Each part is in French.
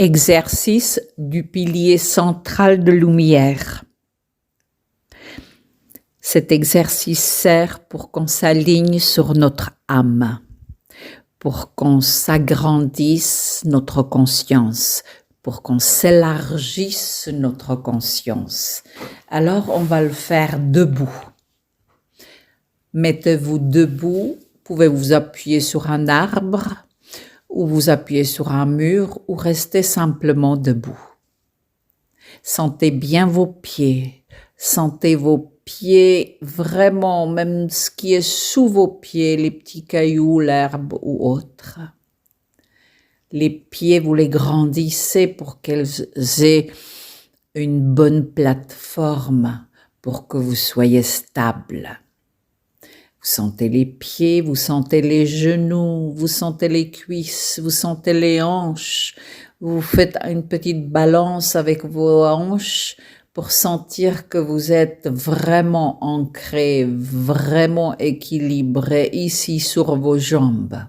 Exercice du pilier central de lumière. Cet exercice sert pour qu'on s'aligne sur notre âme, pour qu'on s'agrandisse notre conscience, pour qu'on s'élargisse notre conscience. Alors, on va le faire debout. Mettez-vous debout, vous pouvez vous appuyer sur un arbre, ou vous appuyez sur un mur, ou restez simplement debout. Sentez bien vos pieds, sentez vos pieds vraiment, même ce qui est sous vos pieds, les petits cailloux, l'herbe ou autre. Les pieds, vous les grandissez pour qu'elles aient une bonne plateforme, pour que vous soyez stable. Vous sentez les pieds, vous sentez les genoux, vous sentez les cuisses, vous sentez les hanches. Vous faites une petite balance avec vos hanches pour sentir que vous êtes vraiment ancré, vraiment équilibré ici sur vos jambes.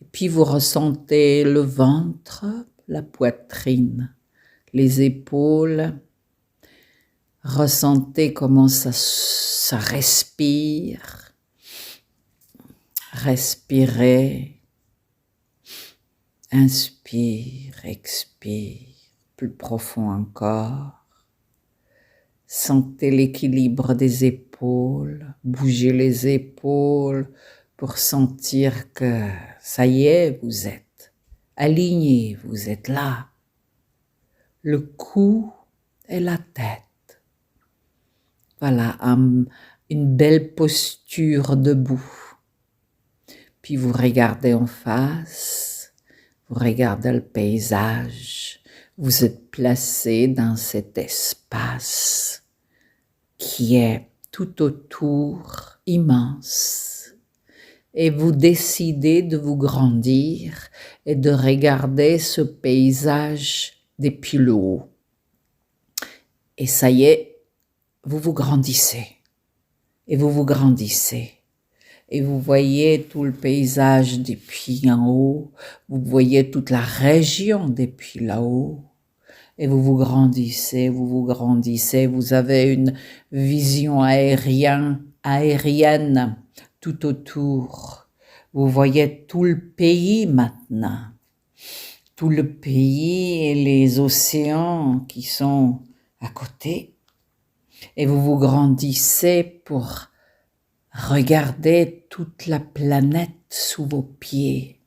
Et puis vous ressentez le ventre, la poitrine, les épaules. Ressentez comment ça respire. Respirez. Inspire, expire. Plus profond encore. Sentez l'équilibre des épaules. Bougez les épaules pour sentir que ça y est, vous êtes aligné, vous êtes là. Le cou et la tête. Voilà, une belle posture debout. Puis vous regardez en face, vous regardez le paysage. Vous êtes placé dans cet espace qui est tout autour, immense. Et vous décidez de vous grandir et de regarder ce paysage depuis le haut. Et ça y est, vous vous grandissez, et vous vous grandissez, et vous voyez tout le paysage depuis en haut, vous voyez toute la région depuis là-haut, et vous vous grandissez, vous avez une vision aérienne tout autour. Vous voyez tout le pays maintenant, tout le pays et les océans qui sont à côté. Et vous vous grandissez pour regarder toute la planète sous vos pieds.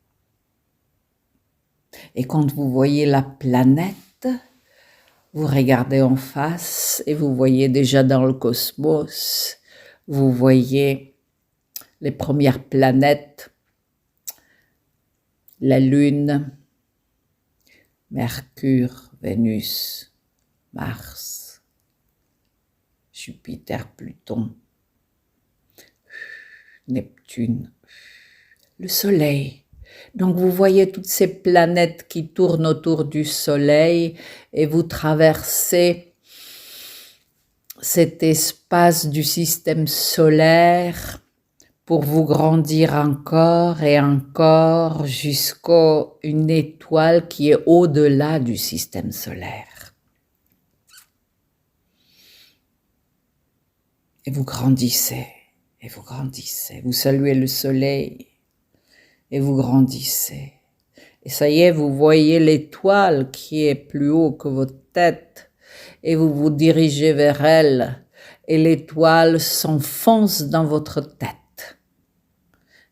Et quand vous voyez la planète, vous regardez en face et vous voyez déjà dans le cosmos, vous voyez les premières planètes, la Lune, Mercure, Vénus, Mars, Jupiter, Pluton, Neptune, le Soleil. Donc vous voyez toutes ces planètes qui tournent autour du Soleil et vous traversez cet espace du système solaire pour vous grandir encore et encore jusqu'à une étoile qui est au-delà du système solaire. Et vous grandissez, et vous grandissez. Vous saluez le soleil, et vous grandissez. Et ça y est, vous voyez l'étoile qui est plus haut que votre tête, et vous vous dirigez vers elle, et l'étoile s'enfonce dans votre tête.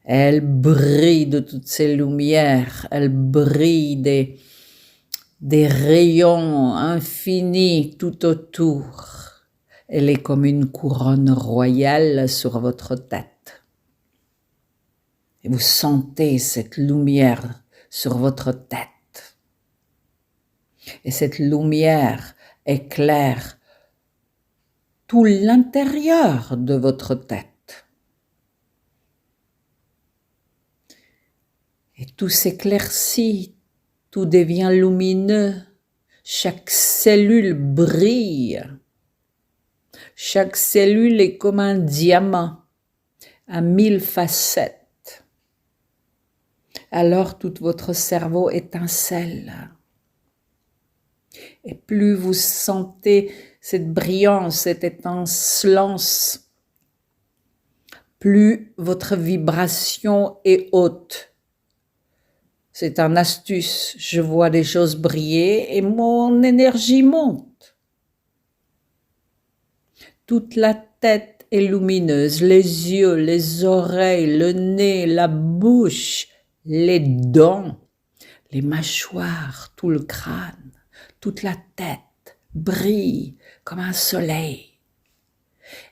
Elle brille de toutes ces lumières, elle brille des rayons infinis tout autour. Elle est comme une couronne royale sur votre tête. Et vous sentez cette lumière sur votre tête. Et cette lumière éclaire tout l'intérieur de votre tête. Et tout s'éclaircit, tout devient lumineux. Chaque cellule brille. Chaque cellule est comme un diamant à 1000 facettes. Alors tout votre cerveau étincelle. Et plus vous sentez cette brillance, cette étincelance, plus votre vibration est haute. C'est une astuce. Je vois des choses briller et mon énergie monte. Toute la tête est lumineuse, les yeux, les oreilles, le nez, la bouche, les dents, les mâchoires, tout le crâne, toute la tête brille comme un soleil.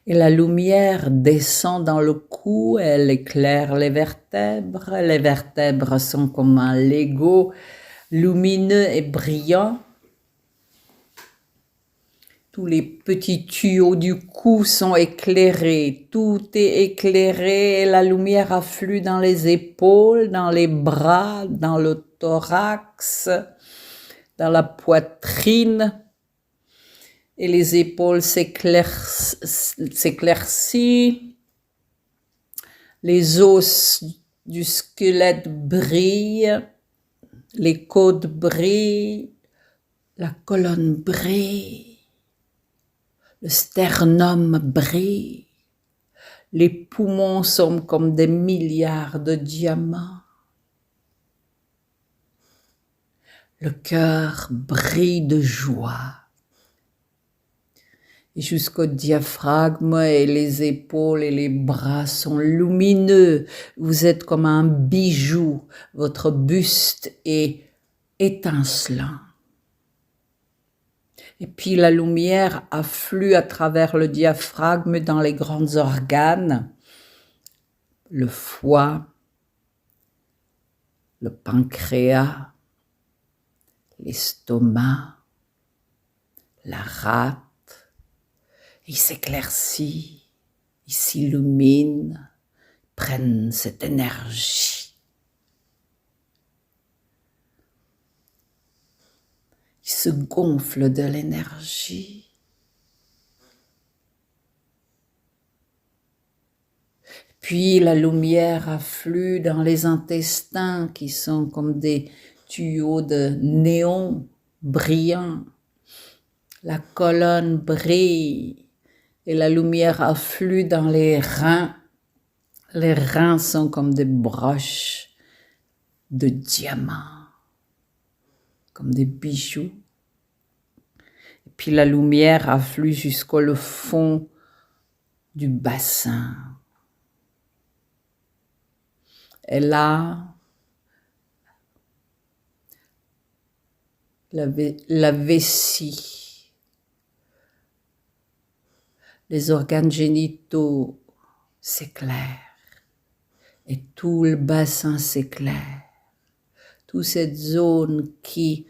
Et la lumière descend dans le cou, elle éclaire les vertèbres sont comme un Lego lumineux et brillant. Tous les petits tuyaux du cou sont éclairés, tout est éclairé, et la lumière afflue dans les épaules, dans les bras, dans le thorax, dans la poitrine, et les épaules s'éclaircissent, les os du squelette brillent, les côtes brillent, la colonne brille, le sternum brille, les poumons sont comme des milliards de diamants, le cœur brille de joie. Et jusqu'au diaphragme, et les épaules et les bras sont lumineux. Vous êtes comme un bijou. Votre buste est étincelant. Et puis la lumière afflue à travers le diaphragme dans les grands organes, le foie, le pancréas, l'estomac, la rate. Ils s'éclaircissent, ils s'illuminent, prennent cette énergie. Ils se gonflent de l'énergie. Puis la lumière afflue dans les intestins qui sont comme des tuyaux de néon brillants. La colonne brille. Et la lumière afflue dans les reins. Les reins sont comme des broches de diamants, comme des bijoux. Et puis la lumière afflue jusqu'au fond du bassin. Et là, la vessie, les organes génitaux s'éclairent et tout le bassin s'éclaire. Toute cette zone qui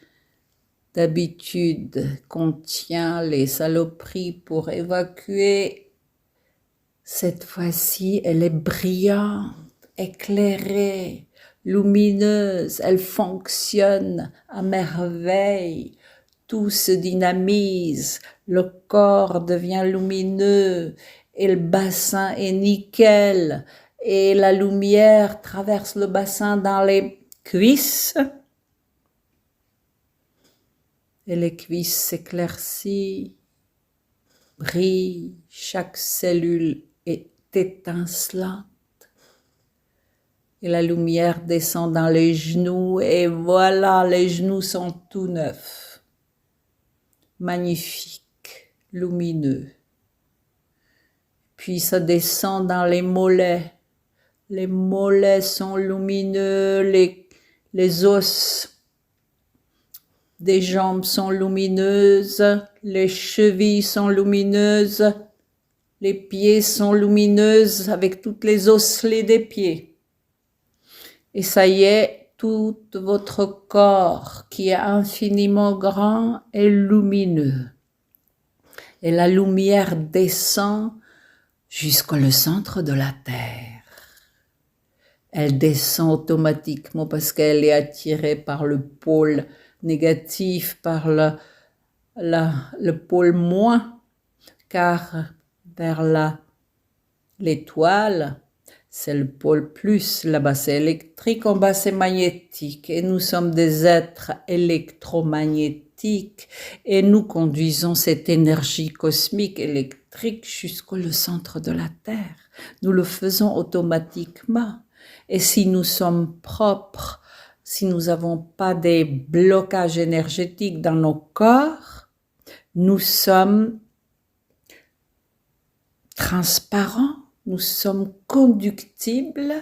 d'habitude contient les saloperies pour évacuer, cette fois-ci elle est brillante, éclairée, lumineuse, elle fonctionne à merveille. Tout se dynamise, le corps devient lumineux et le bassin est nickel et la lumière traverse le bassin dans les cuisses et les cuisses s'éclaircissent, brillent, chaque cellule est étincelante et la lumière descend dans les genoux et voilà, les genoux sont tout neufs. Magnifique, lumineux. Puis ça descend dans les mollets. Les mollets sont lumineux, les os des jambes sont lumineuses, les chevilles sont lumineuses, les pieds sont lumineuses avec toutes les osselets des pieds. Et ça y est, tout votre corps qui est infiniment grand est lumineux. Et la lumière descend jusqu'au centre de la Terre. Elle descend automatiquement parce qu'elle est attirée par le pôle négatif, par le pôle moins, car vers l'étoile, c'est le pôle plus, là-bas c'est électrique, en bas c'est magnétique, et nous sommes des êtres électromagnétiques. énergétique et nous conduisons cette énergie cosmique électrique jusqu'au centre de la Terre. Nous le faisons automatiquement. Et si nous sommes propres, si nous n'avons pas des blocages énergétiques dans nos corps, nous sommes transparents, nous sommes conductibles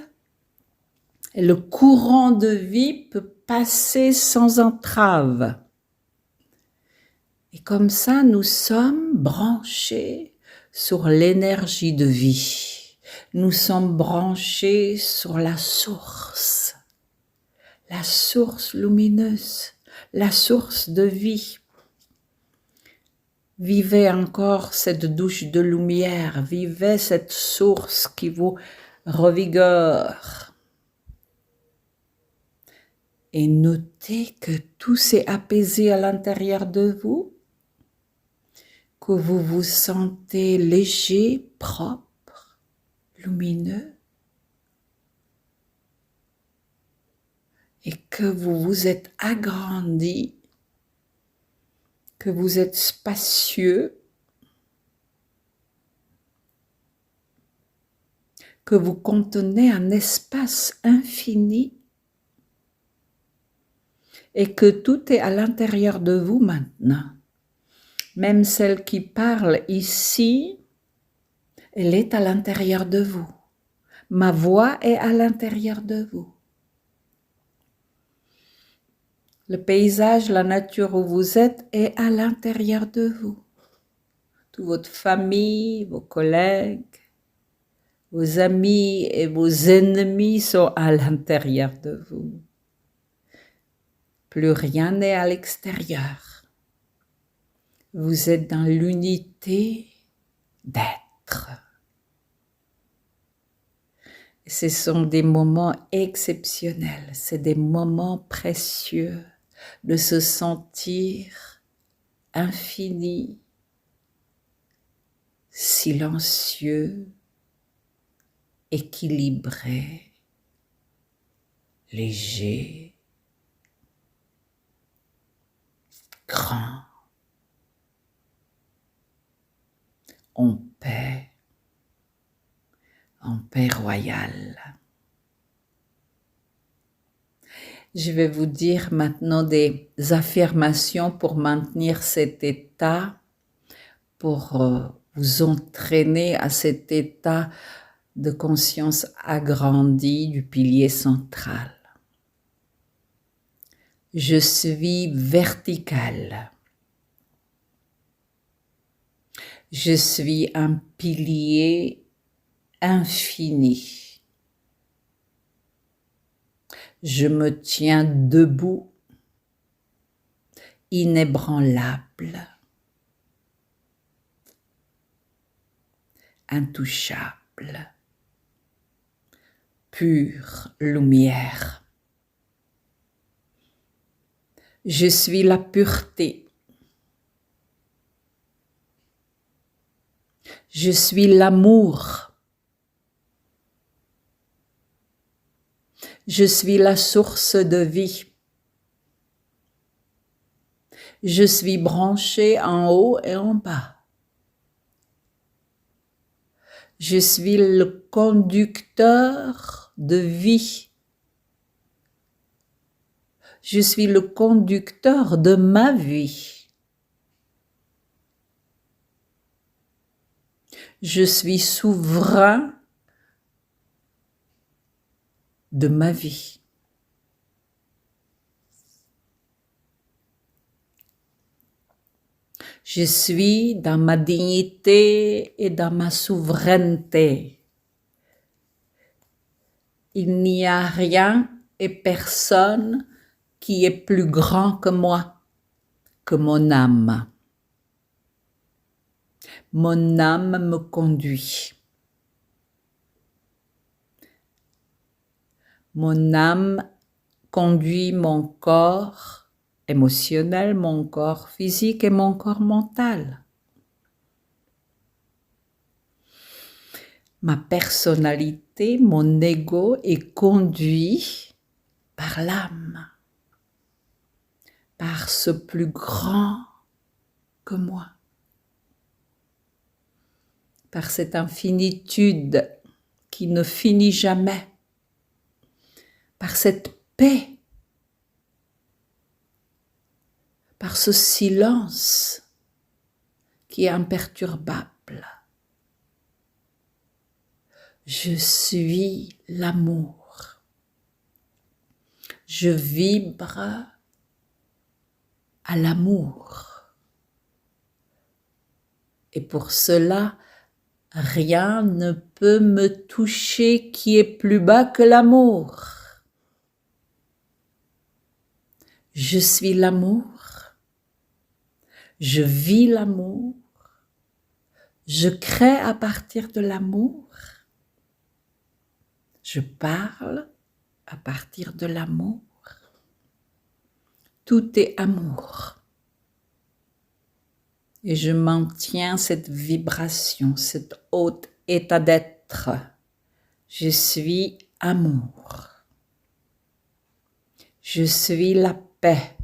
et le courant de vie peut passer sans entrave. Et comme ça, nous sommes branchés sur l'énergie de vie. Nous sommes branchés sur la source lumineuse, la source de vie. Vivez encore cette douche de lumière, vivez cette source qui vous revigore. Et notez que tout s'est apaisé à l'intérieur de vous, que vous vous sentez léger, propre, lumineux, et que vous vous êtes agrandi, que vous êtes spacieux, que vous contenez un espace infini, et que tout est à l'intérieur de vous maintenant. Même celle qui parle ici, elle est à l'intérieur de vous. Ma voix est à l'intérieur de vous. Le paysage, la nature où vous êtes est à l'intérieur de vous. Toute votre famille, vos collègues, vos amis et vos ennemis sont à l'intérieur de vous. Plus rien n'est à l'extérieur. Vous êtes dans l'unité d'être. Ce sont des moments exceptionnels, c'est des moments précieux de se sentir infini, silencieux, équilibré, léger, grand, en paix royale. Je vais vous dire maintenant des affirmations pour maintenir cet état, pour vous entraîner à cet état de conscience agrandie du pilier central. Je suis vertical. Je suis un pilier infini. Je me tiens debout, inébranlable, intouchable, pure lumière. Je suis la pureté. Je suis l'amour. Je suis la source de vie. Je suis branché en haut et en bas. Je suis le conducteur de vie. Je suis le conducteur de ma vie. Je suis souverain de ma vie. Je suis dans ma dignité et dans ma souveraineté. Il n'y a rien et personne qui est plus grand que moi, que mon âme. Mon âme me conduit. Mon âme conduit mon corps émotionnel, mon corps physique et mon corps mental. Ma personnalité, mon ego est conduit par l'âme, par par ce plus grand que moi, par cette infinitude qui ne finit jamais, par cette paix, par ce silence qui est imperturbable. Je suis l'amour. Je vibre à l'amour. Et pour cela, rien ne peut me toucher qui est plus bas que l'amour. Je suis l'amour. Je vis l'amour. Je crée à partir de l'amour. Je parle à partir de l'amour. Tout est amour. Et je maintiens cette vibration, cet haut état d'être. Je suis amour. Je suis la paix.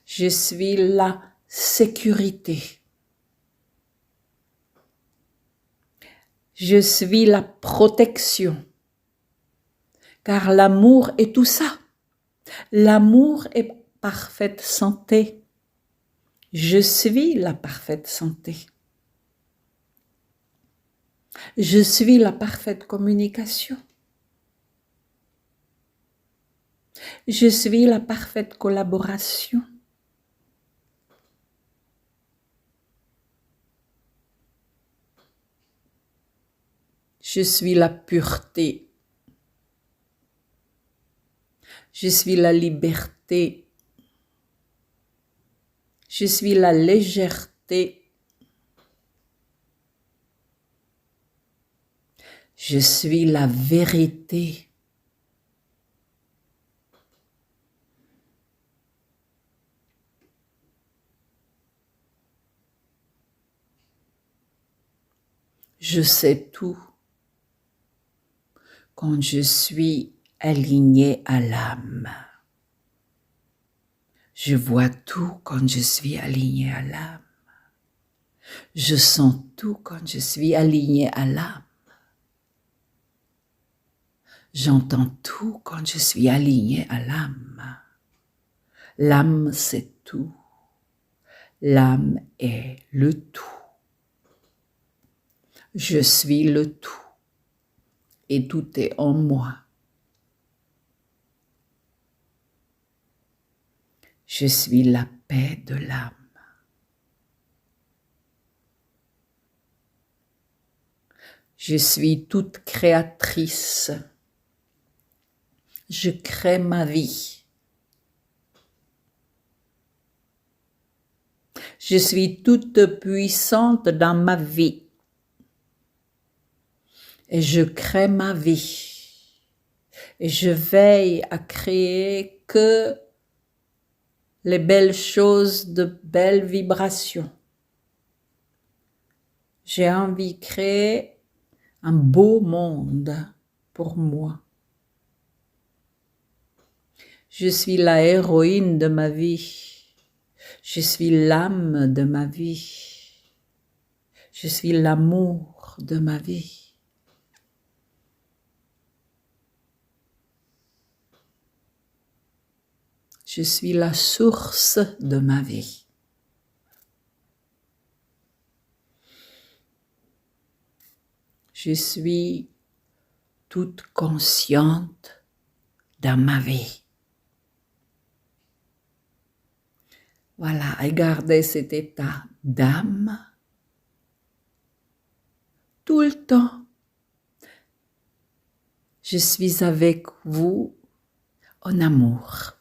Je suis la sécurité. Je suis la protection. Car l'amour est tout ça. L'amour est parfaite santé. Je suis la parfaite santé. Je suis la parfaite communication. Je suis la parfaite collaboration. Je suis la pureté. Je suis la liberté. Je suis la légèreté. Je suis la vérité. Je sais tout quand je suis aligné à l'âme. Je vois tout quand je suis aligné à l'âme. Je sens tout quand je suis aligné à l'âme. J'entends tout quand je suis aligné à l'âme. L'âme, c'est tout. L'âme est le tout. Je suis le tout. Et tout est en moi. Je suis la paix de l'âme. Je suis toute créatrice. Je crée ma vie. Je suis toute puissante dans ma vie. Et je crée ma vie. Et je veille à créer que les belles choses, de belles vibrations. J'ai envie de créer un beau monde pour moi. Je suis la héroïne de ma vie. Je suis l'âme de ma vie. Je suis l'amour de ma vie. Je suis la source de ma vie. Je suis toute consciente dans ma vie. Voilà, et gardez cet état d'âme tout le temps. Je suis avec vous en amour.